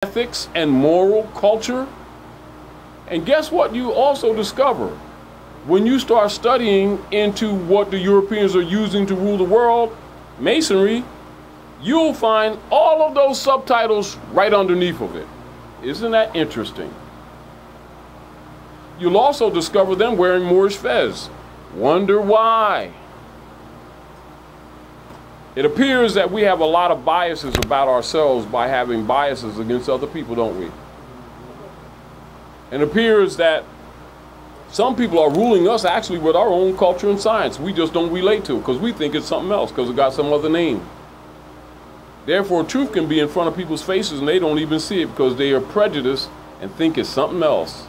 ethics and moral culture. And guess what you also discover? When you start studying into what the Europeans are using to rule the world, Masonry, you'll find all of those subtitles right underneath of it. Isn't that interesting? You'll also discover them wearing Moorish fez. Wonder why? It appears that we have a lot of biases about ourselves by having biases against other people, don't we? It appears that some people are ruling us actually with our own culture and science. We just don't relate to it because we think it's something else because it got some other name. Therefore, truth can be in front of people's faces and they don't even see it because they are prejudiced and think it's something else.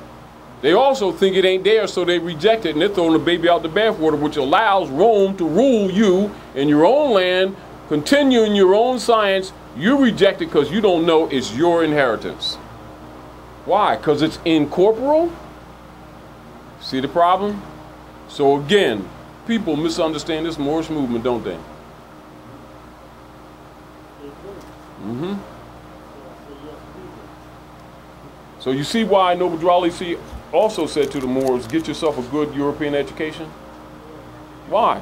They also think it ain't there, so they reject it and they're throwing the baby out the bathwater, which allows Rome to rule you in your own land, continue in your own science. You reject it because you don't know it's your inheritance. Why? Because it's incorporeal? See the problem? So again, people misunderstand this Moorish movement, don't they? So you see why Noble Drawley also said to the Moors, get yourself a good European education? Why?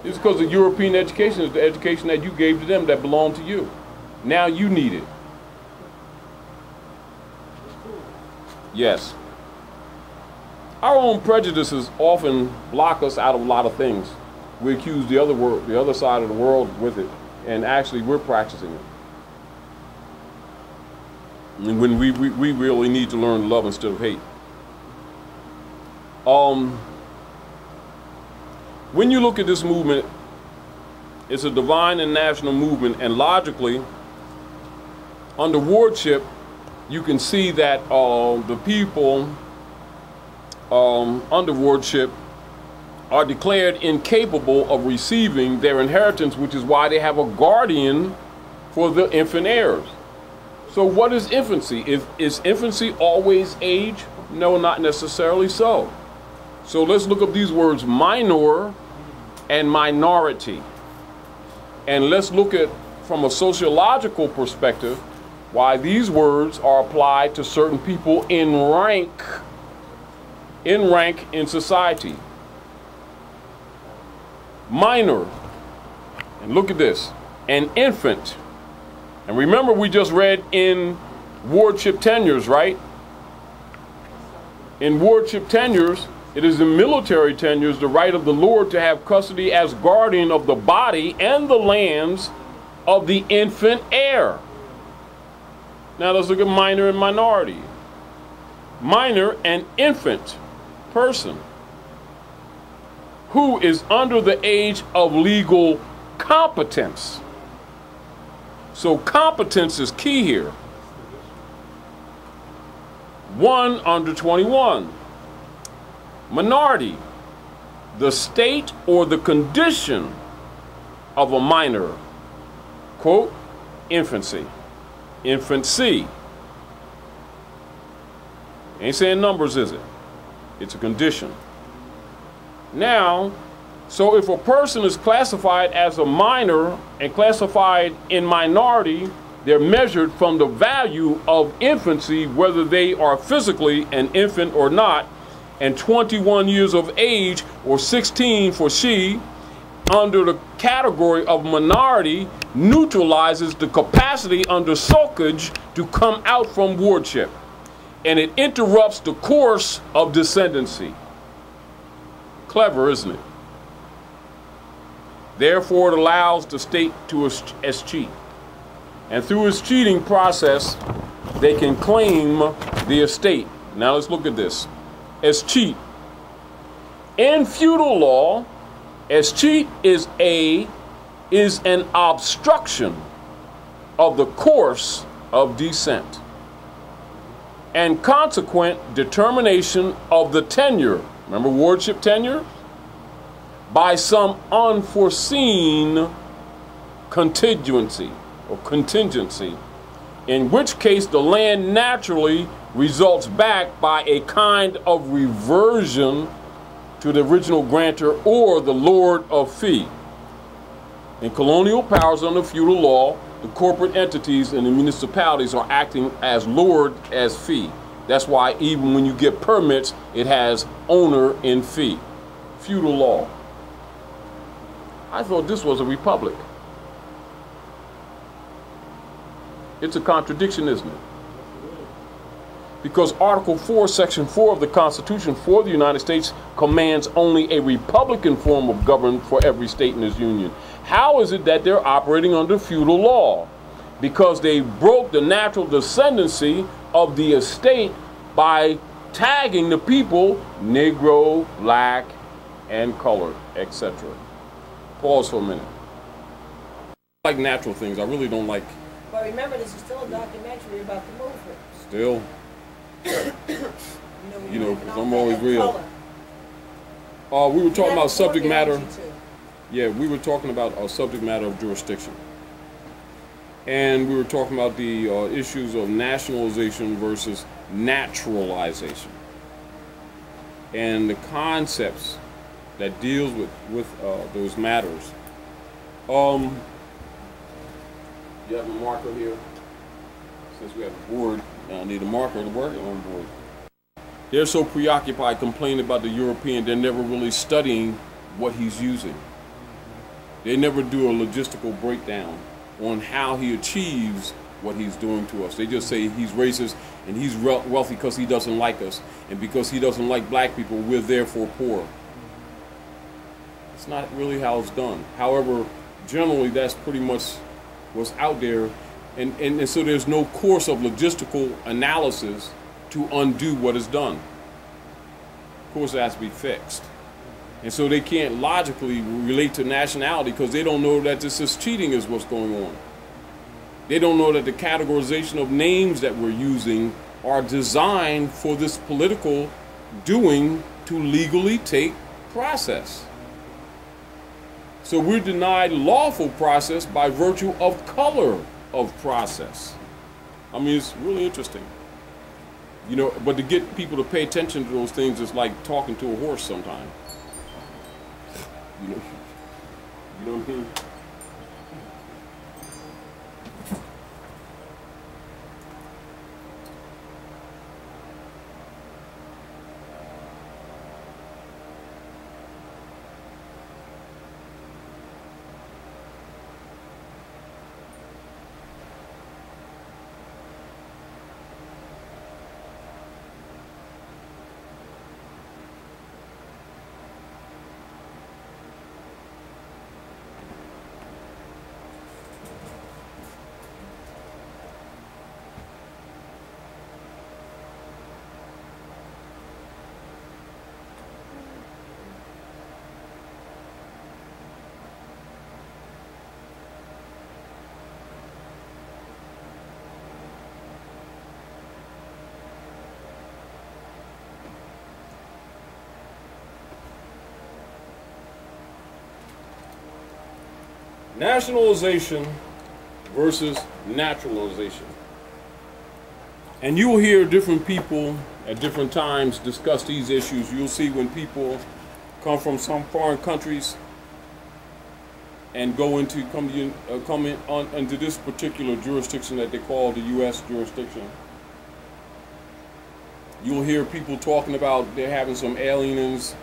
It's because the European education is the education that you gave to them that belonged to you. Now you need it. Yes. Our own prejudices often block us out of a lot of things. We accuse the other side of the world with it, and actually we're practicing it. And when we really need to learn love instead of hate. When you look at this movement, it's a divine and national movement, and logically, under wardship, you can see that the people under wardship are declared incapable of receiving their inheritance, which is why they have a guardian for the infant heirs. So what is infancy? Is infancy always age? No, not necessarily so. So let's look up these words, minor and minority. And let's look at, from a sociological perspective, why these words are applied to certain people in rank in society. Minor, and look at this, an infant. And remember, we just read in wardship tenures, right? In wardship tenures, it is in military tenures the right of the Lord to have custody as guardian of the body and the lands of the infant heir. Now let's look at minor and minority. Minor, an infant person who is under the age of legal competence. So competence is key here. 1 under 21. Minority, the state or the condition of a minor. Quote, infancy. Infancy. Ain't saying numbers, is it? It's a condition. Now, so if a person is classified as a minor and classified in minority, they're measured from the value of infancy, whether they are physically an infant or not, and 21 years of age, or 16 for she, under the category of minority, neutralizes the capacity under soakage to come out from wardship. And it interrupts the course of descendancy. Clever, isn't it? Therefore, it allows the state to escheat. And through its cheating process, they can claim the estate. Now let's look at this. Escheat. In feudal law, escheat is an obstruction of the course of descent and consequent determination of the tenure. Remember wardship tenure? By some unforeseen contingency, in which case the land naturally results back by a kind of reversion to the original grantor or the lord of fee. In colonial powers under feudal law, the corporate entities and the municipalities are acting as lord as fee. That's why even when you get permits, it has owner in fee. Feudal law. I thought this was a republic. It's a contradiction, isn't it? Because Article 4, Section 4 of the Constitution for the United States commands only a republican form of government for every state in this union. How is it that they're operating under feudal law? Because they broke the natural descendancy of the estate by tagging the people Negro, black, and colored, etc. Pause for a minute. I like natural things. I really don't like... But remember, this is still a documentary about the movement. Still. You know, because I'm always real. We were talking about subject matter. Yeah, we were talking about a subject matter of jurisdiction. And we were talking about the issues of nationalization versus naturalization. And the concepts that deals with those matters. You have a marker here? Since we have a board, I need a marker to work on board. They're so preoccupied complaining about the European, they're never really studying what he's using. They never do a logistical breakdown on how he achieves what he's doing to us. They just say he's racist and he's wealthy because he doesn't like us. And because he doesn't like black people, we're therefore poor. It's not really how it's done. However, generally that's pretty much what's out there. And so there's no course of logistical analysis to undo what is done. Of course, it has to be fixed. And so they can't logically relate to nationality because they don't know that this is cheating is what's going on. They don't know that the categorization of names that we're using are designed for this political doing to legally take process. So we're denied lawful process by virtue of color of process. I mean, it's really interesting. You know, but to get people to pay attention to those things is like talking to a horse sometimes. You know what I mean? Nationalization versus naturalization. And you will hear different people at different times discuss these issues. You'll see when people come from some foreign countries and come into this particular jurisdiction that they call the U.S. jurisdiction. You'll hear people talking about they're having some aliens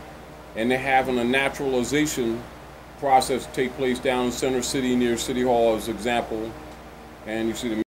and they're having a naturalization process take place down in Center City near City Hall as an example. And you see the